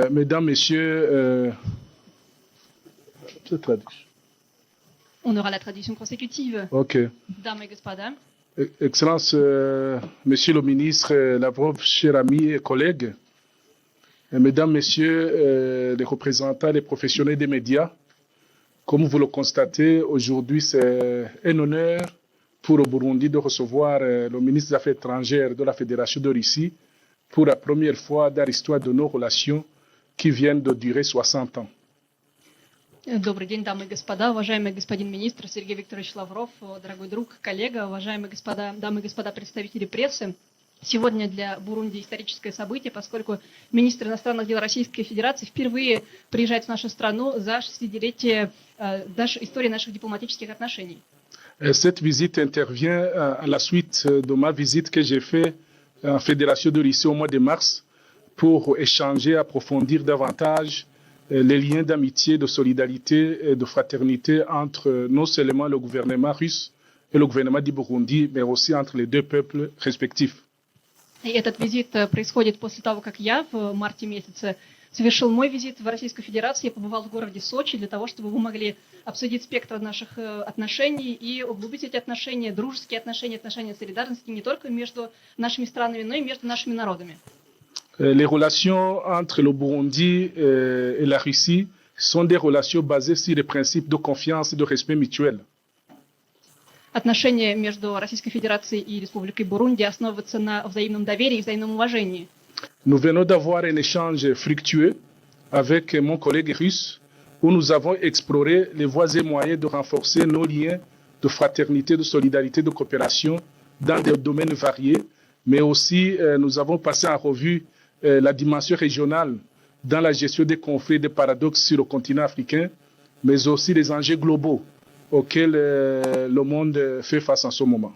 Mesdames, Messieurs, On aura la traduction consécutive. Ok. Дамы и господа, Excellence, Monsieur le ministre Lavrov, chers amis et collègues, Mesdames, Messieurs, les représentants, les professionnels des médias, comme vous le constatez, aujourd'hui c'est un honneur pour le Burundi de recevoir le ministre des Affaires étrangères de la Fédération de Russie pour la première fois dans l'histoire de nos relations qui viennent de durer 60 ans. Добрый день, дамы и господа, уважаемый господин министр Сергей Викторович Лавров, дорогой друг, коллега, уважаемые господа, дамы и господа представители прессы. Сегодня для Бурунди историческое событие, поскольку министр иностранных дел Российской Федерации впервые приезжает в нашу страну за 60-летие истории наших дипломатических отношений. Cette visite intervient à la suite de ma visite que j'ai faite en Fédération de Russie au mois de mars pour échanger, approfondir davantage les liens d'amitié, de solidarité et de fraternité entre non seulement le gouvernement russe et le gouvernement du Burundi, mais aussi entre les deux peuples respectifs. И этот визит происходит после того, как я в марте месяце совершил мой визит в Российскую Федерацию. Я побывал в городе Сочи для того, чтобы мы могли обсудить спектр наших отношений и углубить эти отношения, дружеские отношения, отношения солидарности не только между нашими странами, но и между нашими народами. Les relations entre le Burundi et la Russie sont des relations basées sur les principes de confiance et de respect mutuel. Отношения между Российской Федерацией и Республикой Бурунди основываются на взаимном доверии и взаимном уважении. Nous venons d'avoir un échange fructueux avec mon collègue russe où nous avons exploré les voies et moyens de renforcer nos liens de fraternité, de solidarité, de coopération dans des domaines variés, mais aussi nous avons passé en revue la dimension régionale dans la gestion des conflits et des paradoxes sur le continent africain, mais aussi les enjeux globaux auxquels le monde fait face en ce moment.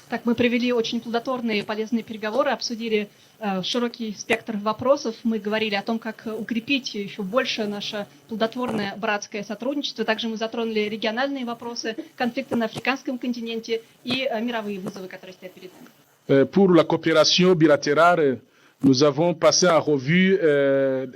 Так, мы провели очень плодотворные и полезные переговоры, обсудили широкий спектр вопросов. Мы говорили о том, как укрепить еще больше наше плодотворное братское сотрудничество. Также мы затронули региональные вопросы, конфликты на африканском континенте и мировые вызовы, которые стоят перед нами. Pour la coopération bilatérale, nous avons passé en revue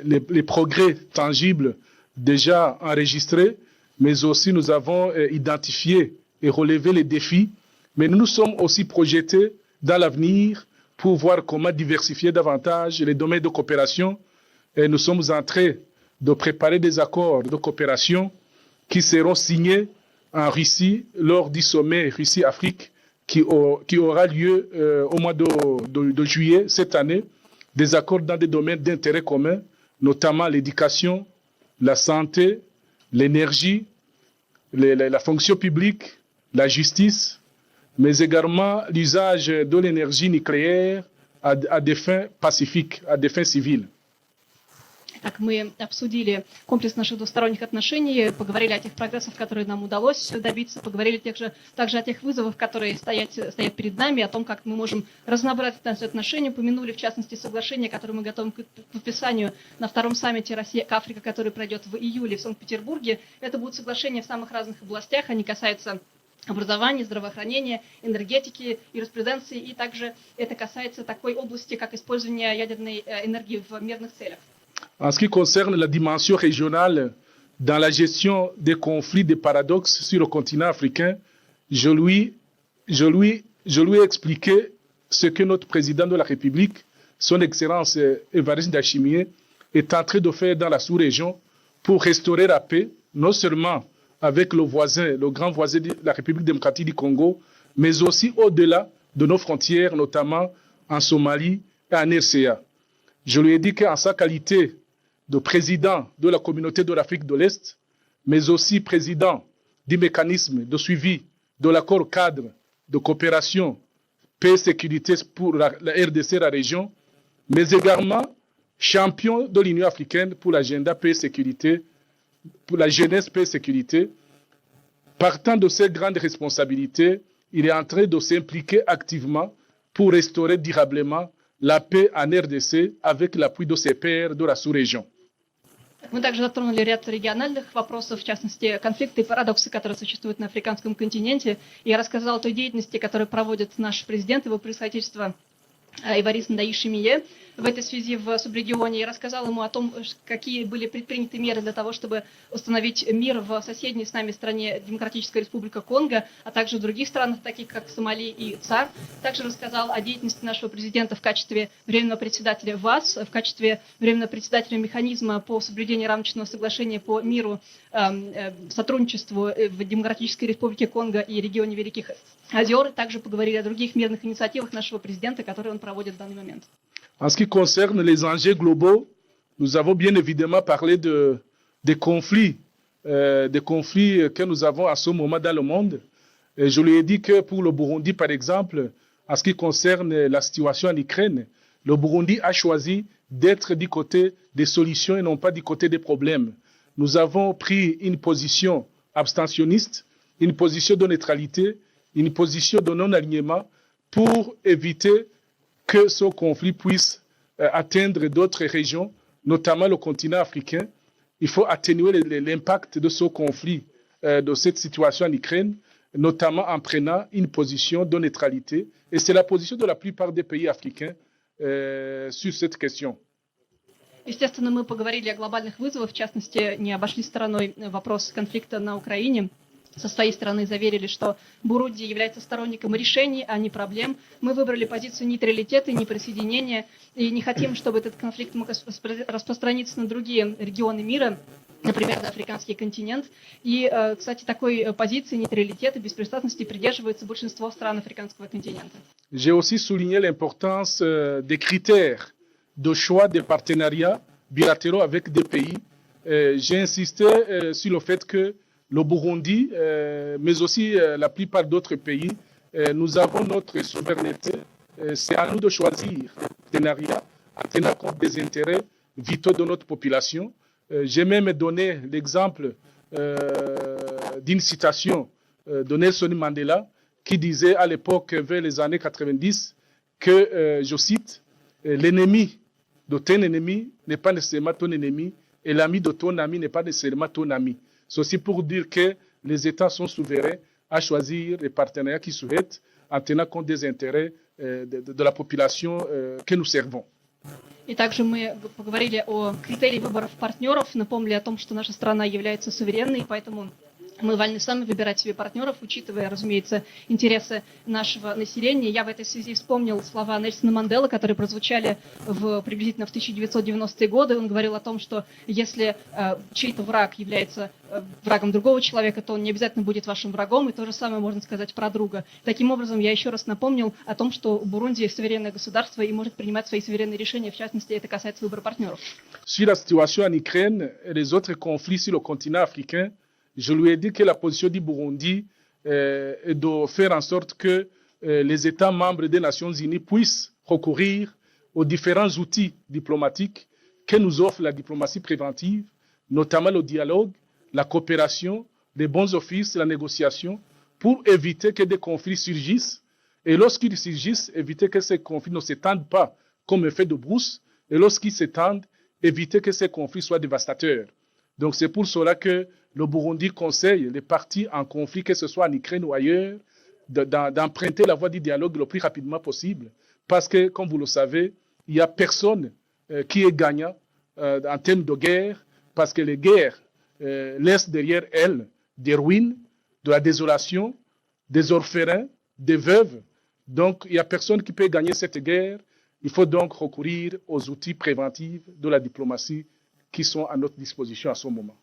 les progrès tangibles déjà enregistrés, mais aussi nous avons identifié et relevé les défis. Mais nous nous sommes aussi projetés dans l'avenir pour voir comment diversifier davantage les domaines de coopération. Et nous sommes en train de préparer des accords de coopération qui seront signés en Russie lors du sommet Russie-Afrique qui aura lieu au mois de juillet cette année. Des accords dans des domaines d'intérêt commun, notamment l'éducation, la santé, l'énergie, la fonction publique, la justice, mais également l'usage de l'énergie nucléaire à des fins pacifiques, à des fins civiles. Так, мы обсудили комплекс наших двусторонних отношений, поговорили о тех прогрессах, которые нам удалось добиться, поговорили также о тех вызовах, которые стоят перед нами, о том, как мы можем разнообразить наши отношения, упомянули, в частности, соглашение, которое мы готовим к подписанию на втором саммите Россия-Африка, который пройдет в июле в Санкт-Петербурге. Это будут соглашения в самых разных областях, они касаются образования, здравоохранения, энергетики, юриспруденции, и также это касается такой области, как использование ядерной энергии в мирных целях. En ce qui concerne la dimension régionale dans la gestion des conflits, des paradoxes sur le continent africain, je lui ai expliqué ce que notre président de la République, son Excellence Évariste Ndayishimiye, est en train de faire dans la sous-région pour restaurer la paix, non seulement avec le voisin, le grand voisin de la République démocratique du Congo, mais aussi au-delà de nos frontières, notamment en Somalie et en RCA. Je lui ai dit qu'en sa qualité de président de la communauté de l'Afrique de l'Est, mais aussi président du mécanisme de suivi de l'accord cadre de coopération paix et sécurité pour la RDC, la région, mais également champion de l'Union africaine pour l'agenda paix et sécurité, pour la jeunesse paix et sécurité. Partant de ces grandes responsabilités, il est en train de s'impliquer activement pour restaurer durablement la paix en RDC avec l'appui de ses pairs de la sous-région. Мы также затронули ряд региональных вопросов, в частности, конфликты и парадоксы, которые существуют на африканском континенте. Я рассказал о той деятельности, которую проводит наш президент, его превосходительство Эварист Ndayishimiye, в этой связи в субрегионе и рассказал ему о том, какие были предприняты меры для того, чтобы установить мир в соседней с нами стране Демократическая Республика Конго, а также в других странах, таких как Сомали и ЦАР. Также рассказал о деятельности нашего президента в качестве временного председателя ВАС, в качестве временного председателя механизма по соблюдению рамочного соглашения по миру, сотрудничеству в Демократической Республике Конго и регионе Великих озер. Также поговорили о других мирных инициативах нашего президента, которые он проводит в данный момент. En ce qui concerne les enjeux globaux, nous avons bien évidemment parlé des conflits que nous avons à ce moment dans le monde. Et je lui ai dit que pour le Burundi, par exemple, en ce qui concerne la situation en Ukraine, le Burundi a choisi d'être du côté des solutions et non pas du côté des problèmes. Nous avons pris une position abstentionniste, une position de neutralité, une position de non-alignement pour éviter que ce conflit puisse atteindre d'autres régions, notamment le continent africain. Il faut atténuer l'impact de ce conflit, de cette situation en Ukraine, notamment en prenant une position de neutralité. Et c'est la position de la plupart des pays africains sur cette question. Естественно, мы поговорили о глобальных вызовах, в частности, не обошли стороной вопрос конфликта на Украине. Со своей стороны заверили, что Бурунди является сторонником решений, а не проблем. Мы выбрали позицию нейтралитета и неприсоединения, и не хотим, чтобы этот конфликт мог распространиться на другие регионы мира, например, на африканский континент. И, кстати, такой позиции нейтралитета, беспристрастности придерживается большинство стран африканского континента. J'ai aussi souligné l'importance des critères de choix des partenariats bilatéraux avec des pays. J'ai insisté sur le fait que le Burundi, mais aussi la plupart d'autres pays, nous avons notre souveraineté. C'est à nous de choisir des partenariats en tenant compte des intérêts vitaux de notre population. J'ai même donné l'exemple d'une citation de Nelson Mandela qui disait à l'époque, vers les années 90, que, je cite, l'ennemi de ton ennemi n'est pas nécessairement ton ennemi et l'ami de ton ami n'est pas nécessairement ton ami. C'est aussi pour dire que les États sont souverains à choisir les partenariats qu'ils souhaitent en tenant compte des intérêts de la population que nous servons. И также мы поговорили о критерии выборов партнеров, напомнили о том, что наша страна является суверенной, поэтому мы вольны сами выбирать себе партнеров, учитывая, разумеется, интересы нашего населения. Я в этой связи вспомнил слова Нельсона Манделы, которые прозвучали приблизительно в 1990-е годы. Он говорил о том, что если чей-то враг является врагом другого человека, то он не обязательно будет вашим врагом, и то же самое можно сказать про друга. Таким образом, я еще раз напомнил о том, что Бурунди суверенное государство и может принимать свои суверенные решения, в частности, это касается выбора партнеров. Sur la situation en Ukraine et les autres conflits sur le continent africain, je lui ai dit que la position du Burundi est de faire en sorte que les États membres des Nations Unies puissent recourir aux différents outils diplomatiques que nous offre la diplomatie préventive, notamment le dialogue, la coopération, les bons offices, la négociation, pour éviter que des conflits surgissent. Et lorsqu'ils surgissent, éviter que ces conflits ne s'étendent pas comme effet de brousse. Et lorsqu'ils s'étendent, éviter que ces conflits soient dévastateurs. Donc c'est pour cela que le Burundi conseille les parties en conflit, que ce soit en Ukraine ou ailleurs, d'emprunter la voie du dialogue le plus rapidement possible. Parce que, comme vous le savez, il n'y a personne qui est gagnant en termes de guerre, parce que les guerres laissent derrière elles des ruines, de la désolation, des orphelins, des veuves. Donc, il n'y a personne qui peut gagner cette guerre. Il faut donc recourir aux outils préventifs de la diplomatie qui sont à notre disposition à ce moment.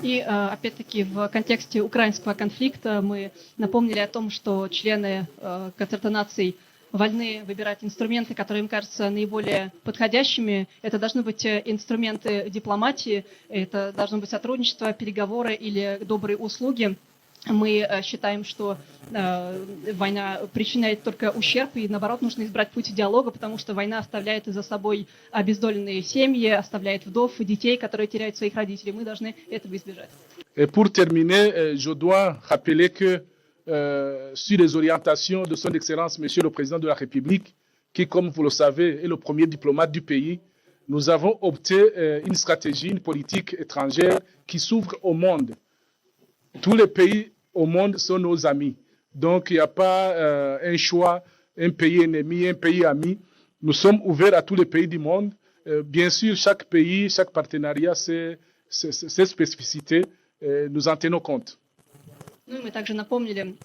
И, опять-таки, в контексте украинского конфликта мы напомнили о том, что члены концерта наций вольны выбирать инструменты, которые им кажутся наиболее подходящими. Это должны быть инструменты дипломатии, это должно быть сотрудничество, переговоры или добрые услуги. Мы считаем, что война причиняет только ущерб, и наоборот нужно избрать путь диалога, потому что война оставляет за собой обездоленные семьи, оставляет вдов и детей, которые теряют своих родителей. Мы должны этого избежать. Et pour terminer, je dois rappeler que sur les orientations de son Excellence, Monsieur le Président de la République, qui, comme vous le savez, est le premier diplomate du pays, nous avons opté une stratégie, une politique étrangère qui s'ouvre au monde. Tous les pays au monde sont nos amis. Donc, il n'y a pas un choix, un pays ennemi, un pays ami. Nous sommes ouverts à tous les pays du monde. Bien sûr, chaque pays, chaque partenariat, ses специфициты, nous en tenons compte. Ну и мы также напомнили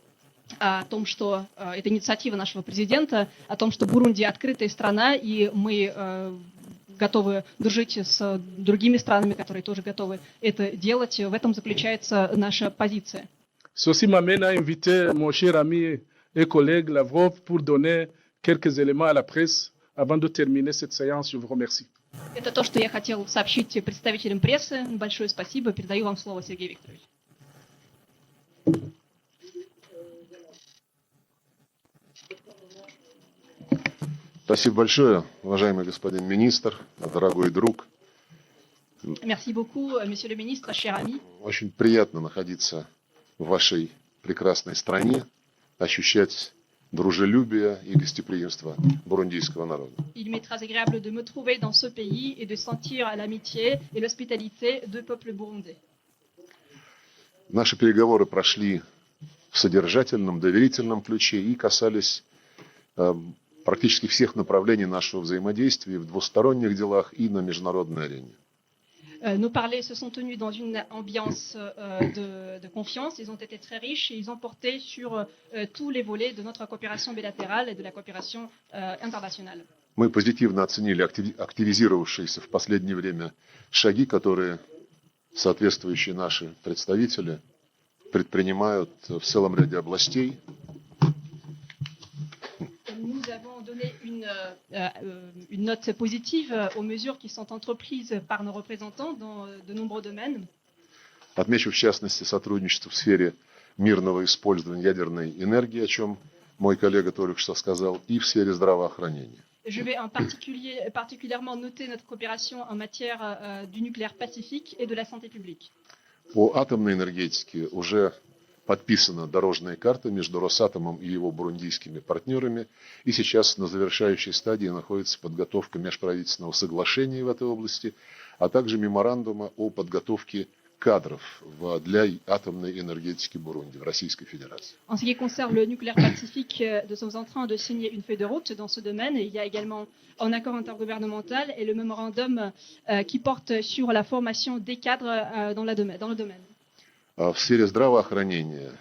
о том, что это инициатива нашего президента, о том, что Бурунди открытая страна, и мы готовы дружить с другими странами, которые тоже готовы это делать. В этом заключается наша позиция. Ceci m'amène à inviter mon cher ami et collègue Lavrov pour donner quelques éléments à la presse avant de terminer cette séance. Je vous remercie. Это то, что я хотел сообщить представителям прессы. Большое спасибо. Передаю вам слово, Сергей Викторович. Спасибо большое, уважаемый господин министр, дорогой друг. Merci beaucoup, monsieur le ministre, cher ami. Очень приятно находиться в вашей прекрасной стране, ощущать дружелюбие и гостеприимство бурундийского народа. Il m'est très agréable de me trouver dans ce pays et de sentir l'amitié et l'hospitalité du peuple burundais. Наши переговоры прошли в содержательном, доверительном ключе и касались практически всех направлений нашего взаимодействия в двусторонних делах и на международной арене. Nos parlers se sont tenus dans une ambiance de confiance. Ils ont été très riches et ils ont porté sur tous les volets de notre coopération bilatérale et de la coopération internationale. Мы позитивно оценили активизировавшиеся в последнее время шаги, которые соответствующие наши представители предпринимают в целом ряде областей. Nous avons donné une note positive aux mesures qui sont entreprises par nos représentants dans de nombreux domaines. Отмечу в частности сотрудничество в сфере мирного использования ядерной энергии, о чем мой коллега только что сказал, и в сфере здравоохранения. Je vais particulièrement noter notre coopération en matière du nucléaire pacifique et de la santé publique. По атомной энергетике уже подписана дорожная карта между Росатомом и его бурундийскими партнерами, и сейчас на завершающей стадии находится подготовка межправительственного соглашения в этой области, а также меморандума о подготовке кадров для атомной энергетики Бурунди в Российской Федерации. En ce qui concerne le nucléaire pacifique, nous sommes en train de signer une feuille de route dans ce domaine. Il y a également un accord intergouvernemental et le mémorandum qui porte sur la formation des cadres dans le domaine. В сфере здравоохранения,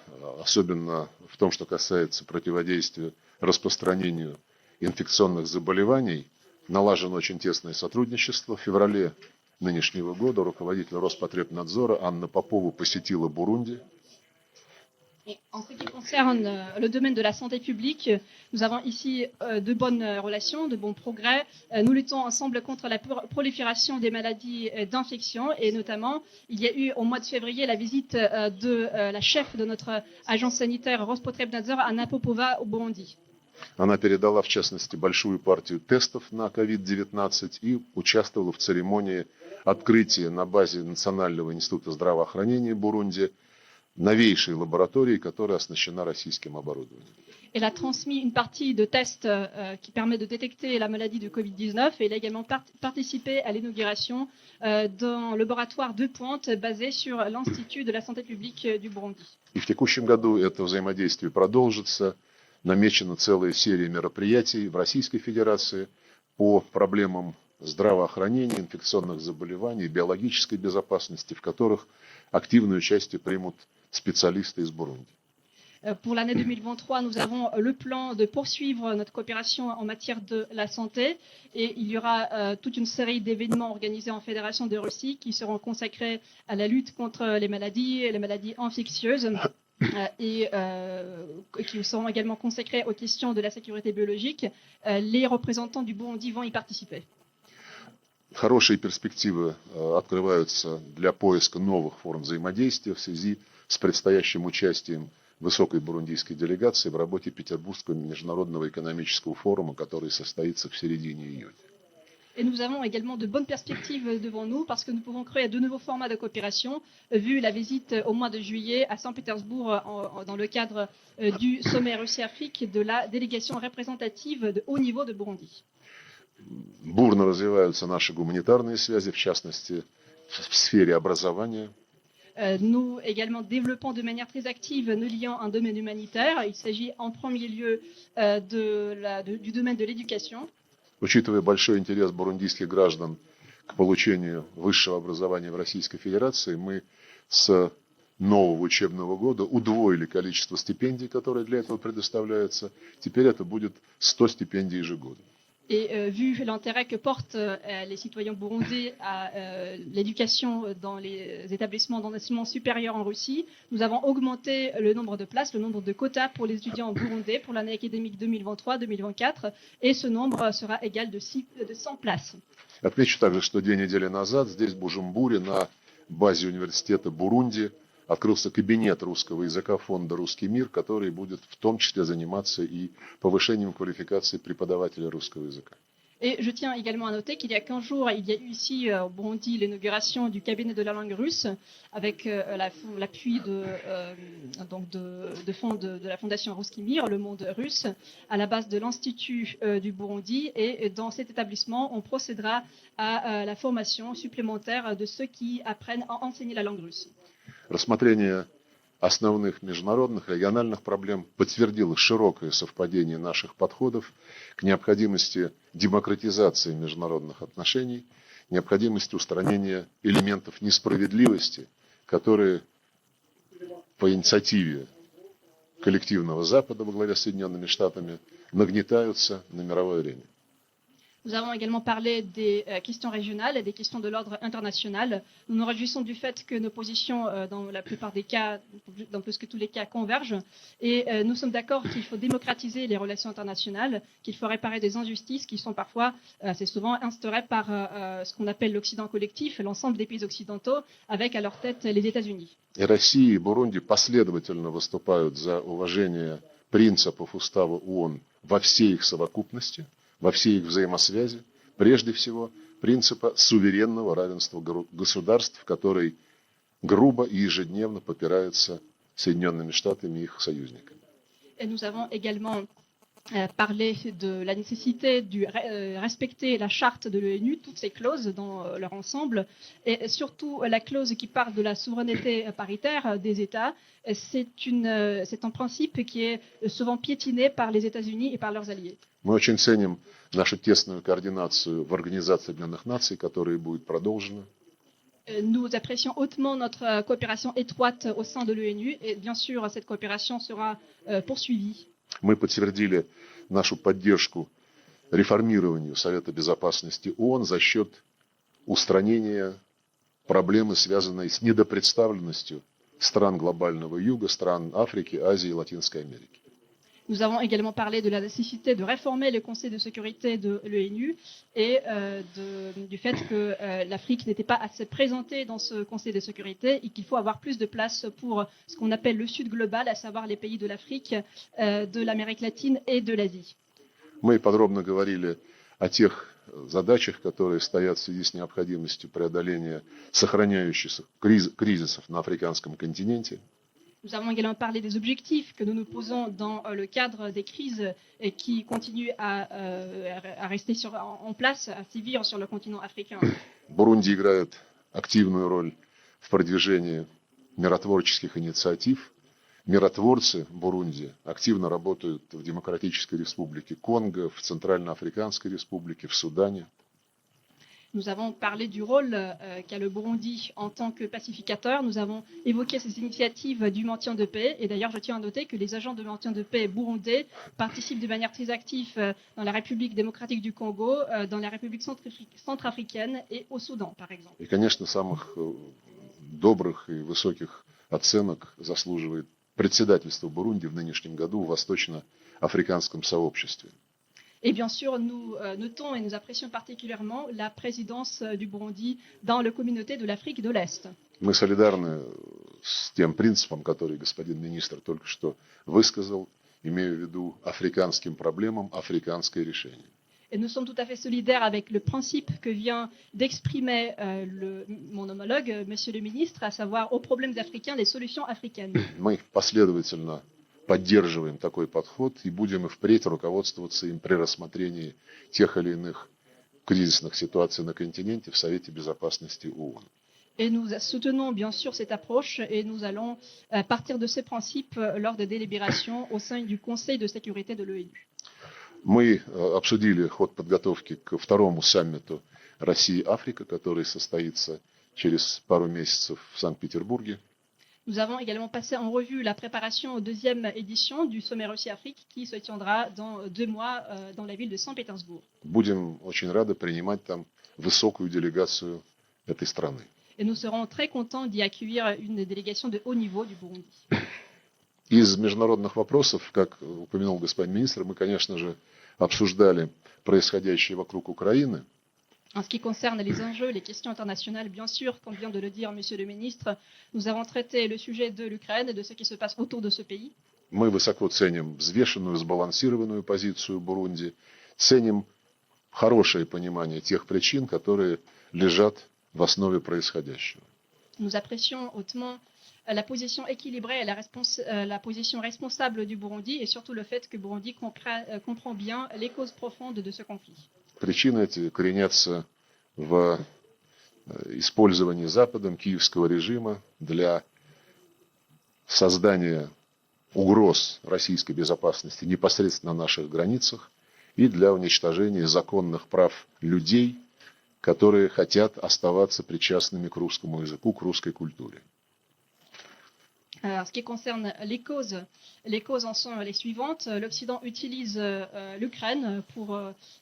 особенно в том, что касается противодействия распространению инфекционных заболеваний, налажено очень тесное сотрудничество. В феврале нынешнего года руководитель Роспотребнадзора Анна Попова посетила Бурунди. Et en ce qui concerne le domaine de la santé publique, nous avons ici de bonnes relations, de bons progrès. Nous luttons ensemble contre la prolifération des maladies d'infection et notamment, il y a eu au mois de février la visite de la chef de notre agence sanitaire Rоспотребнадзор Anna Popova au Burundi. Она передала, в частности, большую партию тестов на COVID-19 и участвовала в церемонии открытия на базе Национального института здравоохранения Бурунди новейшей лаборатории, которая оснащена российским оборудованием. Elle a transmis une partie de tests qui permet de détecter la maladie de Covid-19 et elle a également participé à l'inauguration d'un laboratoire de pointe basé sur l'Institut de la santé publique du Burundi. И в текущем году это взаимодействие продолжится. Намечена целая серия мероприятий в Российской Федерации по проблемам здравоохранения, инфекционных заболеваний, биологической безопасности, в которых активное участие примут специалисты из Бурунди. Pour l'année 2023, nous avons le plan de poursuivre notre coopération en matière de la santé et il y aura toute une série d'événements organisés en Fédération de Russie qui seront consacrés à la lutte contre les maladies infectieuses et qui seront également consacrés aux questions de la sécurité biologique. Les représentants du Burundi vont y participer. Хорошие перспективы открываются для поиска новых форм взаимодействия в связи с предстоящим участием высокой бурундийской делегации в работе Петербургского международного экономического форума, который состоится в середине июня. Et nous avons également de bonnes perspectives devant nous parce que nous pouvons créer de nouveaux formats de coopération vu la visite au mois de juillet à Saint-Pétersbourg dans le cadre du sommet Russie-Afrique de la délégation représentative de haut niveau de Burundi. Бурно развиваются наши гуманитарные связи, в частности, в сфере образования. Nous également développons de manière très active nos liens en domaine humanitaire. Il s'agit en premier lieu du domaine de l'éducation. Учитывая большой интерес бурундийских граждан к получению высшего образования в Российской Федерации, мы с нового учебного года удвоили количество стипендий, которые для этого предоставляются. Теперь это будет 100 стипендий ежегодно. Et vu l'intérêt que portent les citoyens burundais à l'éducation dans les établissements d'enseignement supérieur en Russie, nous avons augmenté le nombre de places, le nombre de quotas pour les étudiants burundais pour l'année académique 2023-2024, et ce nombre sera égal de 100 places. Отмечу также, что 2 недели назад здесь, в Бужумбуре, на базе университета Бурунди, открылся кабинет русского языка фонда «Русский мир», который будет в том числе заниматься и повышением квалификации преподавателя русского языка. Et je tiens également à noter qu'il y a 15 jours, il y a eu ici au Burundi l'inauguration du cabinet de la langue russe avec l'appui de fonds de la fondation Rusский Мир, le monde russe, à la base de l'Institut du Burundi. Et dans cet établissement, on procédera à la formation supplémentaire de ceux qui apprennent à enseigner la langue russe. Рассмотрение основных международных региональных проблем подтвердило широкое совпадение наших подходов к необходимости демократизации международных отношений, необходимости устранения элементов несправедливости, которые по инициативе коллективного Запада во главе с Соединенными Штатами нагнетаются на мировой арене. Nous avons également parlé des questions régionales et des questions de l'ordre international. Nous nous réjouissons du fait que nos positions, dans la plupart des cas, dans plus que tous les cas, convergent. Et nous sommes d'accord qu'il faut démocratiser les relations internationales, qu'il faut réparer des injustices qui sont parfois, assez souvent, instaurées par ce qu'on appelle l'Occident collectif, l'ensemble des pays occidentaux, avec à leur tête les États-Unis. И Россия и Бурунди последовательно выступают за уважение принципов Устава ООН во всей их совокупности, во всей их взаимосвязи, прежде всего принципа суверенного равенства государств, который грубо и ежедневно попирается Соединенными Штатами и их союзниками. Et nous avons également parlé de la nécessité de respecter la charte de l'ONU, toutes ces clauses dans leur ensemble, et surtout la clause qui parle de la souveraineté paritaire des États. C'est un principe qui est souvent piétiné par les États-Unis et par leurs alliés. Мы очень ценим нашу тесную координацию в Организации Объединенных Наций, которая будет продолжена. Nous apprécions hautement notre coopération étroite au sein de l'ONU et bien sûr cette coopération sera poursuivie. Мы подтвердили нашу поддержку реформированию Совета Безопасности ООН за счет устранения проблемы, связанной с недопредставленностью стран глобального Юга, стран Африки, Азии и Латинской Америки. Nous avons également parlé de la nécessité de réformer le Conseil de sécurité de l'ONU et du fait que l'Afrique n'était pas assez présentée dans ce Conseil de sécurité et qu'il faut avoir plus de place pour ce qu'on appelle le Sud global, à savoir les pays de l'Afrique, de l'Amérique latine et de l'Asie. Мы подробно говорили о тех задачах, которые стоят в связи с необходимостью преодоления сохраняющихся кризисов на африканском континенте. Nous avons également parlé des objectifs que nous nous posons dans le cadre des crises et qui continuent à rester en place, à sévir sur le continent africain. Бурунди играет активную роль в продвижении миротворческих инициатив. Миротворцы Бурунди активно работают в Демократической Республике Конго, в Центральноафриканской Республике, в Судане. Nous avons parlé du rôle qu'a le Burundi en tant que pacificateur. Nous avons évoqué ces initiatives du maintien de paix. Et d'ailleurs, je tiens à noter que les agents de maintien de paix burundais participent de manière très active dans la République démocratique du Congo, dans la République centrafricaine et au Soudan, par exemple. И, конечно, самых добрых и высоких оценок заслуживает председательство Бурунди в нынешнем году в Восточно-Африканском сообществе. Et bien sûr, nous notons et nous apprécions particulièrement la présidence du Burundi dans la communauté de l'Afrique de l'Est. Мы солидарны с тем принципом, который господин министр только что высказал, имея в виду африканским проблемам африканское решение. Et nous sommes tout à fait solidaires avec le principe que vient d'exprimer mon homologue, monsieur le ministre, à savoir aux problèmes africains, les solutions africaines. Мы последовательно поддерживаем такой подход и будем и впредь руководствоваться им при рассмотрении тех или иных кризисных ситуаций на континенте в Совете Безопасности ООН. Et nous soutenons bien sûr cette approche et nous allons partir de ces principes lors des délibérations au sein du Conseil de sécurité de l'ONU. Мы обсудили ход подготовки к второму саммиту Россия-Африка, который состоится через пару месяцев в Санкт-Петербурге. Nous avons également passé en revue la préparation aux deuxième édition du sommet Russie-Afrique qui se tiendra dans 2 mois dans la ville de Saint-Pétersbourg. Будем очень рады принимать там высокую делегацию этой страны. Et nous serons très contents d'y accueillir une délégation de haut niveau du Burundi. Из международных вопросов, как упомянул господин министр, мы, конечно же, обсуждали происходящее вокруг Украины. En ce qui concerne les enjeux, les questions internationales, bien sûr, comme vient de le dire Monsieur le ministre, nous avons traité le sujet de l'Ukraine et de ce qui se passe autour de ce pays. Мы высоко ценим взвешенную, сбалансированную позицию Бурунди, ценим хорошее понимание тех причин, которые лежат в основе происходящего. Nous apprécions hautement la position équilibrée et la position responsable du Burundi et surtout le fait que Burundi comprend bien les causes profondes de ce conflit. Причины эти коренятся в использовании Западом киевского режима для создания угроз российской безопасности непосредственно на наших границах и для уничтожения законных прав людей, которые хотят оставаться причастными к русскому языку, к русской культуре. En ce qui concerne les causes en sont les suivantes. L'Occident utilise l'Ukraine pour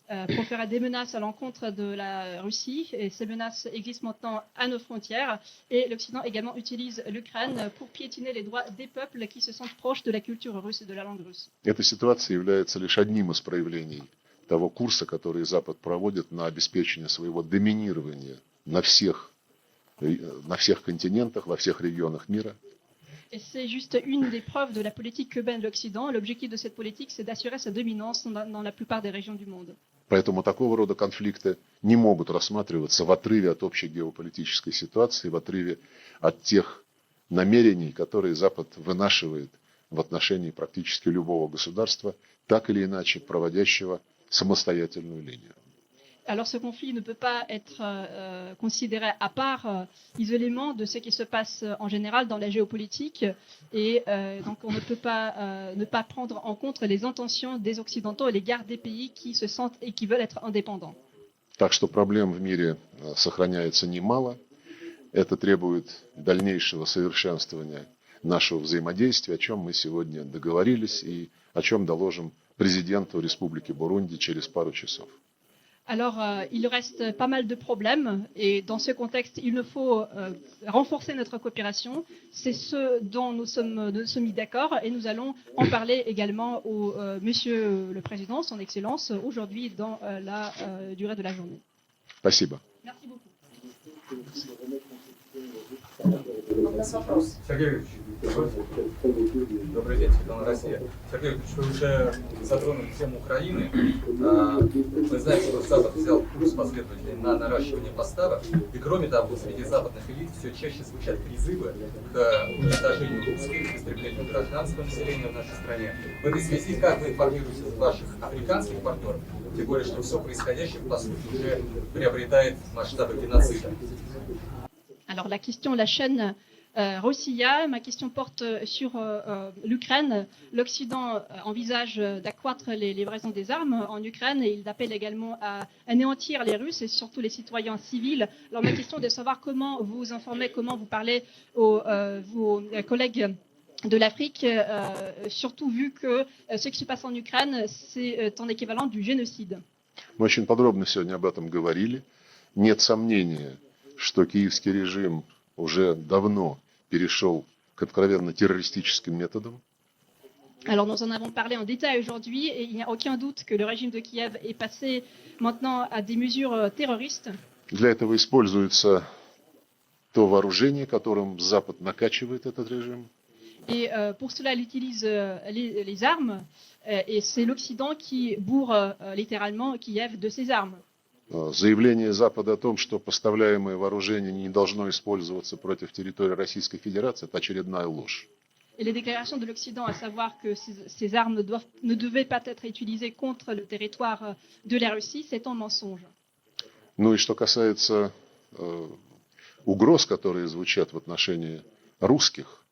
faire des menaces à l'encontre de la Russie et ces menaces existent maintenant à nos frontières. Et l'Occident également utilise l'Ukraine pour piétiner les droits des peuples qui se sentent proches de la culture russe et de la langue russe. Эта ситуация является лишь одним из проявлений того курса, который Запад проводит на обеспечение своего доминирования на всех континентах, во всех регионах мира. Et c'est juste une des preuves de la politique que mène l'Occident. L'objectif de cette politique, c'est d'assurer sa dominance dans la plupart des régions du monde. Поэтому такого рода конфликты не могут рассматриваться в отрыве от общей геополитической ситуации, в отрыве от тех намерений, которые Запад вынашивает в отношении практически любого государства, так или иначе проводящего самостоятельную линию. Alors ce conflit ne peut pas être considéré à part, isolément de ce qui se passe en général dans la géopolitique. Et donc on ne peut pas ne pas prendre en compte les intentions des Occidentaux et l'égard des pays qui se sentent et qui veulent être indépendants. Так что проблем в мире сохраняется немало. Это требует дальнейшего совершенствования нашего взаимодействия, о чем мы сегодня договорились и о чем доложим президенту Республики Бурунди через пару часов. Alors, il reste pas mal de problèmes et dans ce contexte, il nous faut renforcer notre coopération. C'est ce dont nous sommes mis d'accord et nous allons en parler également au Monsieur le Président, Son Excellence, aujourd'hui dans la durée de la journée. Спасибо. Merci beaucoup. Сергей Юрьевич, добрый день, телеканал «Россия». Сергей Юрьевич, вы уже затронули тему Украины. Мы знаем, что Запад взял курс последовательный на наращивание поставок. И кроме того, среди западных элит все чаще звучат призывы к уничтожению русских, к истреблению гражданского населения в нашей стране. В этой связи, как вы информируете ваших африканских партнеров, тем более, что все происходящее, по сути, уже приобретает масштабы геноцида? Alors la question, la chaîne Rossiya, ma question porte sur l'Ukraine. L'Occident envisage d'accroître les livraisons des armes en Ukraine et il appelle également à anéantir les Russes et surtout les citoyens civils. Alors ma question est de savoir comment vous informez, comment vous parlez aux vos collègues de l'Afrique, surtout vu que ce qui se passe en Ukraine, c'est un équivalent du génocide. Мы очень подробно сегодня об этом говорили. Нет сомнения, что киевский режим уже давно перешел к откровенно террористическим методам. Alors nous en avons parlé en détail aujourd'hui et il n'y a aucun doute que le régime de Kiev est passé maintenant à des mesures terroristes. Для этого используется то вооружение, которым Запад накачивает этот режим. Et pour cela, il utilise les armes et c'est l'Occident qui bourre littéralement Kiev de ses armes. Заявление Запада о том, что поставляемое вооружение не должно использоваться против территории Российской Федерации, это очередная ложь. Et les déclarations de l'Occident, à savoir que ces armes ne devaient pas être utilisées contre le territoire de la Russie, c'est un mensonge. Ну и что касается угроз, которые звучат в отношении русских,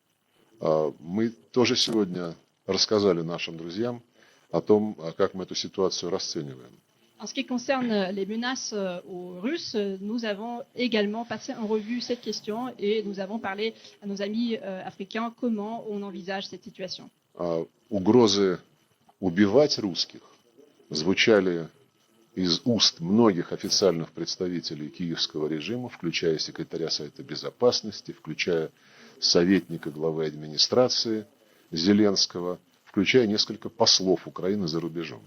мы тоже сегодня рассказали нашим друзьям о том, как мы эту ситуацию расцениваем. En ce qui concerne les menaces aux Russes, nous avons également passé en revue cette question et nous avons parlé à nos amis africains comment on envisage cette situation. Угрозы убивать русских звучали из уст многих официальных представителей киевского режима, включая секретаря Совета Безопасности, включая советника главы администрации Зеленского, включая несколько послов Украины за рубежом.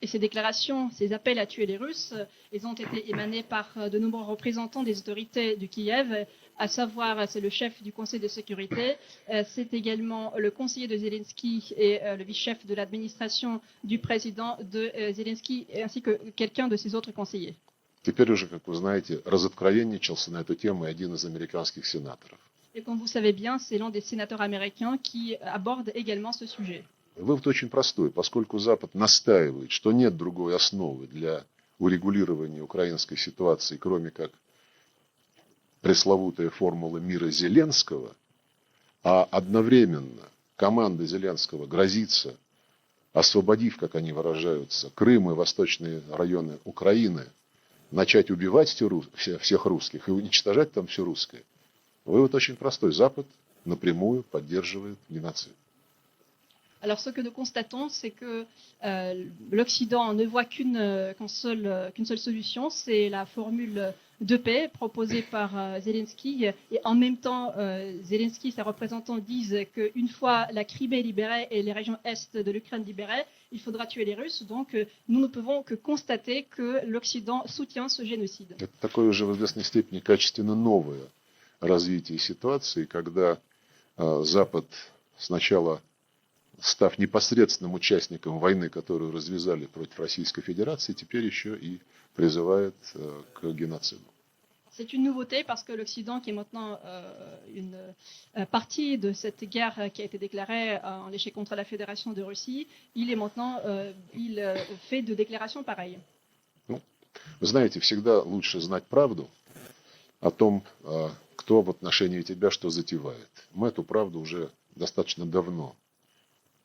Et ces déclarations, ces appels à tuer les Russes, ils ont été émanés par de nombreux représentants des autorités du Kiev, à savoir c'est le chef du Conseil de sécurité, c'est également le conseiller de Zelensky et le vice-chef de l'administration du président de Zelensky, ainsi que quelqu'un de ses autres conseillers. Теперь уже, как вы знаете, разоткровенничался на эту тему и один из американских сенаторов. Et comme vous savez bien, c'est l'un des sénateurs américains qui aborde également ce sujet. Вывод очень простой. Поскольку Запад настаивает, что нет другой основы для урегулирования украинской ситуации, кроме как пресловутая формула мира Зеленского, а одновременно команда Зеленского грозится, освободив, как они выражаются, Крым и восточные районы Украины, начать убивать всех русских и уничтожать там все русское. Вывод очень простой. Запад напрямую поддерживает геноцид. Alors, ce que nous constatons, c'est que l'Occident ne voit qu'une seule solution, c'est la formule de paix proposée par Zelensky. Et en même temps, Zelensky et ses représentants disent qu'une fois la Crimée libérée et les régions est de l'Ukraine libérées, il faudra tuer les Russes. Donc, nous ne pouvons que constater que l'Occident soutient ce génocide. Это такое уже в известной степени качественно новое развитие ситуации, когда Запад сначала, став непосредственным участником войны, которую развязали против Российской Федерации, теперь еще и призывает к геноциду. C'est une nouveauté parce que l'Occident, qui est maintenant une partie de cette guerre qui a été déclarée en échec contre la Fédération de Russie, il est maintenant, il fait de déclarations pareilles. Ну, вы знаете, всегда лучше знать правду о том, кто в отношении тебя что затевает. Мы эту правду уже достаточно давно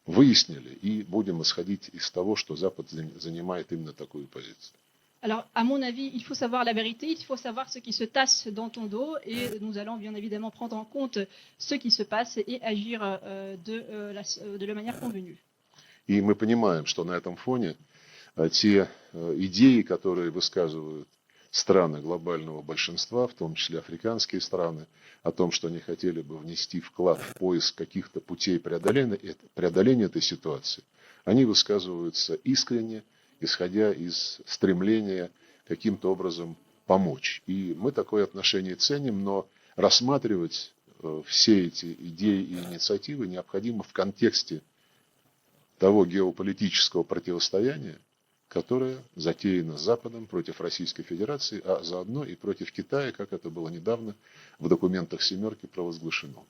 выяснили и будем исходить из того, что Запад занимает именно такую позицию. Alors, à mon avis, il faut savoir la vérité, il faut savoir ce qui se tasse dans ton dos et nous allons bien évidemment prendre en compte ce qui se passe et agir de la manière convenue. И мы понимаем, что на этом фоне те идеи, которые высказывают страны глобального большинства, в том числе африканские страны, о том, что они хотели бы внести вклад в поиск каких-то путей преодоления этой ситуации, они высказываются искренне, исходя из стремления каким-то образом помочь. И мы такое отношение ценим, но рассматривать все эти идеи и инициативы необходимо в контексте того геополитического противостояния, которое затеяно Западом против Российской Федерации, а заодно и против Китая, как это было недавно в документах «Семерки» провозглашено.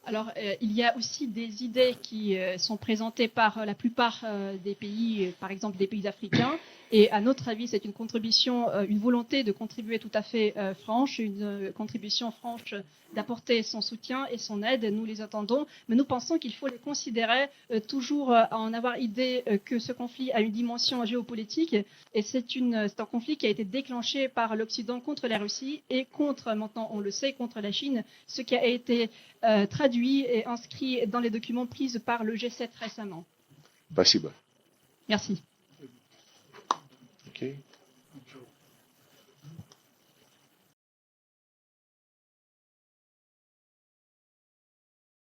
Alors, il y a aussi des idées qui sont présentées par la plupart des pays, par exemple des pays africains. Et à notre avis, c'est une contribution, une volonté de contribuer tout à fait franche, une contribution franche d'apporter son soutien et son aide. Nous les attendons, mais nous pensons qu'il faut les considérer toujours à en avoir idée que ce conflit a une dimension géopolitique. Et c'est un conflit qui a été déclenché par l'Occident contre la Russie et contre, maintenant on le sait, contre la Chine, ce qui a été traduit et inscrit dans les documents pris par le G7 récemment. Спасибо. Merci. Okay.